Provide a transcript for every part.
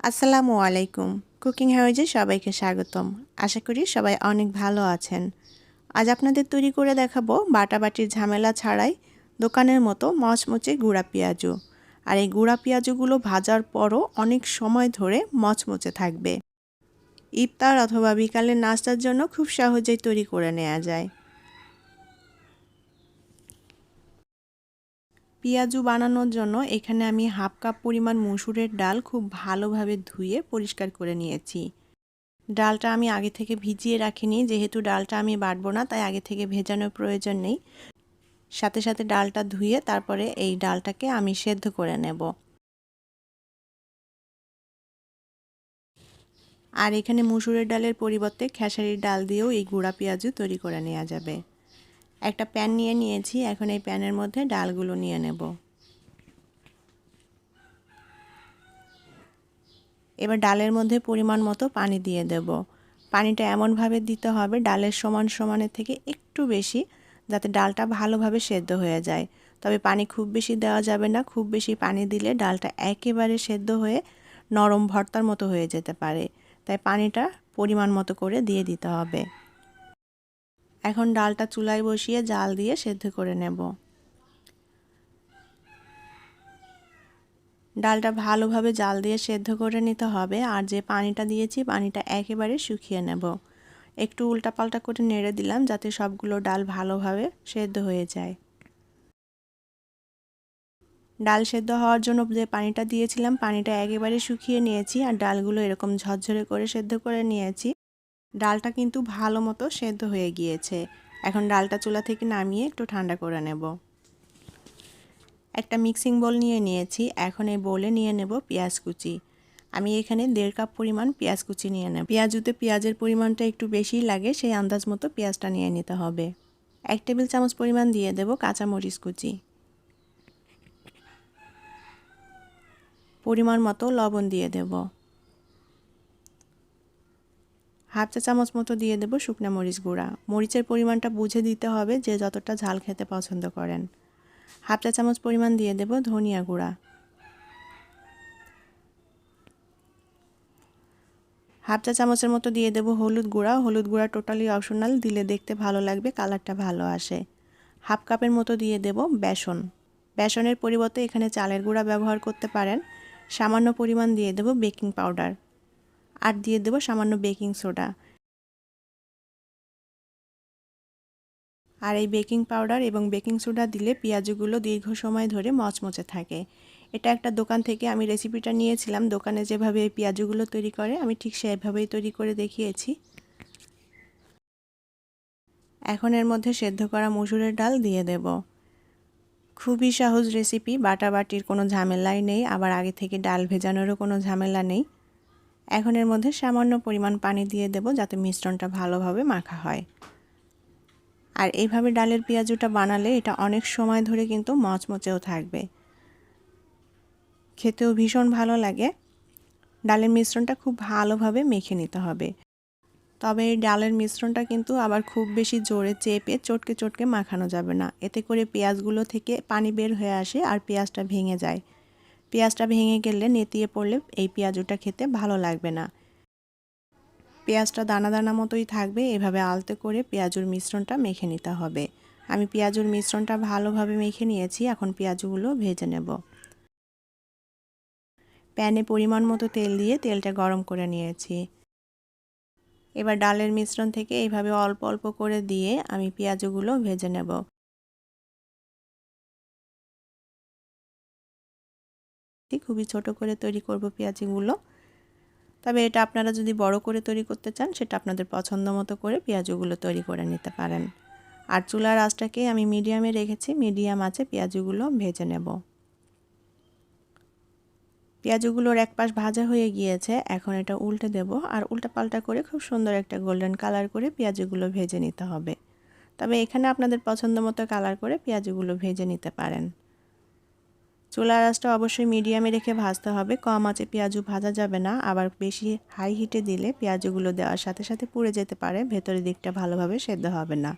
আসসালামু আলাইকুম। কুকিং হাউজে সবাইকে স্বাগতম। আশা করি সবাই অনেক ভালো আছেন। আজ আপনাদের তৈরি করে দেখাবো বাটাবাটির ঝামেলা ছাড়াই দোকানের মতো মচমচে গুঁড়া পেঁয়াজু। আর এই গুঁড়া পেঁয়াজুগুলো ভাজার পরও অনেক সময় ধরে মচমচে থাকবে। ইফতার অথবা বিকালের নাস্তার জন্য খুব সহজেই তৈরি করে নেওয়া যায়। পেঁয়াজু বানানোর জন্য এখানে আমি হাফ কাপ পরিমাণ মসুরের ডাল খুব ভালোভাবে ধুয়ে পরিষ্কার করে নিয়েছি। ডালটা আমি আগে থেকে ভিজিয়ে রাখিনি, যেহেতু ডালটা আমি বাটবো না তাই আগে থেকে ভেজানোর প্রয়োজন নেই। সাথে সাথে ডালটা ধুয়ে তারপরে এই ডালটাকে আমি সেদ্ধ করে নেব। আর এখানে মসুরের ডালের পরিবর্তে খেসারির ডাল দিয়েও এই গুঁড়া পেঁয়াজু তৈরি করে নেওয়া যাবে। একটা প্যান নিয়ে নিয়েছি, এখন এই প্যানের মধ্যে ডালগুলো নিয়ে নেব। এবার ডালের মধ্যে পরিমাণ মতো পানি দিয়ে দেব। পানিটা এমনভাবে দিতে হবে ডালের সমান সমানের থেকে একটু বেশি, যাতে ডালটা ভালোভাবে সেদ্ধ হয়ে যায়। তবে পানি খুব বেশি দেওয়া যাবে না, খুব বেশি পানি দিলে ডালটা একেবারে সেদ্ধ হয়ে নরম ভর্তার মতো হয়ে যেতে পারে। তাই পানিটা পরিমাণ মতো করে দিয়ে দিতে হবে। এখন ডালটা চুলায় বসিয়ে জাল দিয়ে সেদ্ধ করে নেব। ডালটা ভালোভাবে জাল দিয়ে সেদ্ধ করে নিতে হবে। আর যে পানিটা দিয়েছি পানিটা একেবারে শুকিয়ে নেব। একটু উল্টাপাল্টা করে নেড়ে দিলাম যাতে সবগুলো ডাল ভালোভাবে সেদ্ধ হয়ে যায়। ডাল সেদ্ধ হওয়ার জন্য যে পানিটা দিয়েছিলাম পানিটা একেবারে শুকিয়ে নিয়েছি, আর ডালগুলো এরকম ঝরঝরে করে সেদ্ধ করে নিয়েছি। ডালটা কিন্তু ভালো মতো সেদ্ধ হয়ে গিয়েছে। এখন ডালটা চুলা থেকে নামিয়ে একটু ঠান্ডা করে নেব। একটা মিক্সিং বোল নিয়ে নিয়েছি, এখন এই বোলে নিয়ে নেব পেঁয়াজ কুচি। আমি এখানে 1.5 কাপ পরিমাণ পেঁয়াজ কুচি নিয়ে নেব। পেঁয়াজুতে পেঁয়াজের পরিমাণটা একটু বেশিই লাগে, সেই আন্দাজ মতো পেঁয়াজটা নিয়ে নিতে হবে। 1 টেবিল চামচ পরিমাণ দিয়ে দেব কাঁচামরিচ কুচি। পরিমাণ মতো লবণ দিয়ে দেব। হাফ চা চামচ মতো দিয়ে দেব শুকনা মরিচ গুঁড়া। মরিচের পরিমাণটা বুঝে দিতে হবে, যে যতটা ঝাল খেতে পছন্দ করেন। হাফ চা চামচ পরিমাণ দিয়ে দেব ধনিয়া গুঁড়া। হাফ চা চামচের মতো দিয়ে দেব হলুদ গুঁড়া। হলুদ গুঁড়া টোটালি অপশনাল, দিলে দেখতে ভালো লাগবে, কালারটা ভালো আসে। হাফ কাপের মতো দিয়ে দেব বেসন। বেসনের পরিবর্তে এখানে চালের গুঁড়া ব্যবহার করতে পারেন। সামান্য পরিমাণ দিয়ে দেব বেকিং পাউডার, আর দিয়ে দেব সামান্য বেকিং সোডা। আর এই বেকিং পাউডার এবং বেকিং সোডা দিলে পেঁয়াজগুলো দীর্ঘ সময় ধরে মচমচে থাকে। এটা একটা দোকান থেকে আমি রেসিপিটা নিয়েছিলাম। দোকানে যেভাবে এই পেঁয়াজগুলো তৈরি করে আমি ঠিক সেভাবেই তৈরি করে দেখিয়েছি। এখন এর মধ্যে সেদ্ধ করা মসুরের ডাল দিয়ে দেব। খুবই সহজ রেসিপি, বাটাবাটির কোনো ঝামেলাই নেই, আবার আগে থেকে ডাল ভেজানোরও কোনো ঝামেলা নেই। এখন এর মধ্যে সামান্য পরিমাণ পানি দিয়ে দেব যাতে মিশ্রণটা ভালোভাবে মাখা হয়। আর এইভাবে ডালের পেঁয়াজুটা বানালে এটা অনেক সময় ধরে কিন্তু মচমচেও থাকবে, খেতেও ভীষণ ভালো লাগে। ডালের মিশ্রণটা খুব ভালোভাবে মেখে নিতে হবে। তবে এই ডালের মিশ্রণটা কিন্তু আবার খুব বেশি জোরে চেপে চটকে চটকে মাখানো যাবে না, এতে করে পেঁয়াজগুলো থেকে পানি বের হয়ে আসে আর পেঁয়াজটা ভেঙে যায়। পেঁয়াজটা ভেঙে গেলে নেতিয়ে পড়লে এই পেঁয়াজুটা খেতে ভালো লাগবে না। পেঁয়াজটা দানা দানা মতোই থাকবে, এভাবে আলতো করে পেঁয়াজুর মিশ্রণটা মেখে নিতে হবে। আমি পেঁয়াজুর মিশ্রণটা ভালোভাবে মেখে নিয়েছি, এখন পেঁয়াজগুলো ভেজে নেব। প্যানে পরিমাণ মতো তেল দিয়ে তেলটা গরম করে নিয়েছি। এবার ডালের মিশ্রণ থেকে এইভাবে অল্প অল্প করে দিয়ে আমি পেঁয়াজগুলো ভেজে নেব। খুবই ছোট করে তৈরি করব পেঁয়াজগুলো, তবে এটা আপনারা যদি বড় করে তৈরি করতে চান সেটা আপনাদের পছন্দ মতো করে পেঁয়াজগুলো তৈরি করে নিতে পারেন। আর চুলার আঁচটাকে আমি মিডিয়ামে রেখেছি, মিডিয়াম আঁচে পেঁয়াজগুলো ভেজে নেব। পেঁয়াজগুলোর এক পাশ ভাজা হয়ে গিয়েছে, এখন এটা উল্টে দেব। আর উল্টাপাল্টা করে খুব সুন্দর একটা গোল্ডেন কালার করে পেঁয়াজগুলো ভেজে নিতে হবে। তবে এখানে আপনাদের পছন্দ মতো কালার করে পেঁয়াজগুলো ভেজে নিতে পারেন। চুলার আঁচটা অবশ্যই মিডিয়ামে রেখে ভাজতে হবে, কম আঁচে পেঁয়াজু ভাজা যাবে না। আবার বেশি হাই হিটে দিলে পেঁয়াজগুলো দেওয়ার সাথে সাথে পুড়ে যেতে পারে, ভেতরের দিকটা ভালোভাবে সেদ্ধ হবে না।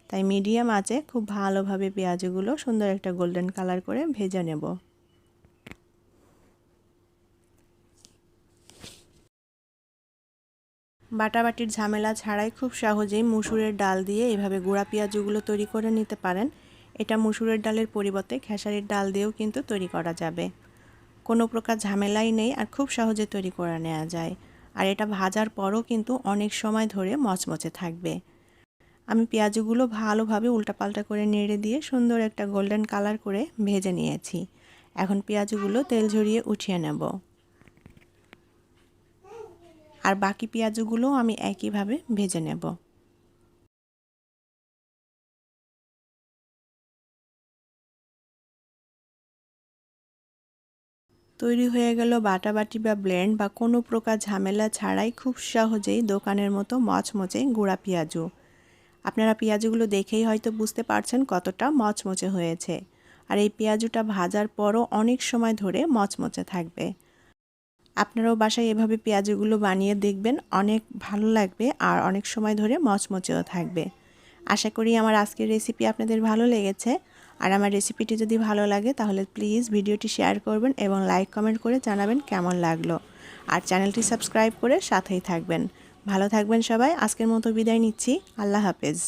তাই মিডিয়াম আঁচে খুব ভালোভাবে পেঁয়াজগুলো সুন্দর একটা গোল্ডেন কালার করে ভেজে নেব। বাটাবাটির ঝামেলা ছাড়াই খুব সহজেই মসুরের ডাল দিয়ে এভাবে গুঁড়া পেঁয়াজুগুলো তৈরি করে নিতে পারেন। এটা মসুরের ডালের পরিবর্তে খেসারির ডাল দিয়েও কিন্তু তৈরি করা যাবে। কোনো প্রকার ঝামেলাই নেই আর খুব সহজে তৈরি করে নেওয়া যায়। আর এটা ভাজার পরও কিন্তু অনেক সময় ধরে মচমচে থাকবে। আমি পেঁয়াজগুলো ভালোভাবে উল্টাপাল্টা করে নেড়ে দিয়ে সুন্দর একটা গোল্ডেন কালার করে ভেজে নিয়েছি। এখন পেঁয়াজগুলো তেল ঝরিয়ে উঠিয়ে নেব। আর বাকি পেঁয়াজগুলো আমি একইভাবে ভেজে নেব। তৈরি হয়ে গেল বাটাবাটি বা ব্লেন্ড বা কোনো প্রকার ঝামেলা ছাড়াই খুব সহজেই দোকানের মতো মচমচে গুঁড়া পেঁয়াজু। আপনারা পেঁয়াজগুলো দেখেই হয়তো বুঝতে পারছেন কতটা মচমচে হয়েছে। আর এই পেঁয়াজুটা ভাজার পরও অনেক সময় ধরে মচমচে থাকবে। আপনারাও বাসায় এভাবে পেঁয়াজগুলো বানিয়ে দেখবেন, অনেক ভালো লাগবে আর অনেক সময় ধরে মচমচেও থাকবে। আশা করি আমার আজকের রেসিপি আপনাদের ভালো লেগেছে। আর আমার রেসিপিটি যদি ভালো লাগে তাহলে প্লিজ ভিডিওটি শেয়ার করবেন এবং লাইক কমেন্ট করে জানাবেন কেমন লাগলো। আর চ্যানেলটি সাবস্ক্রাইব করে সাথেই থাকবেন। ভালো থাকবেন সবাই। আজকের মতো বিদায় নিচ্ছি। আল্লাহ হাফেজ।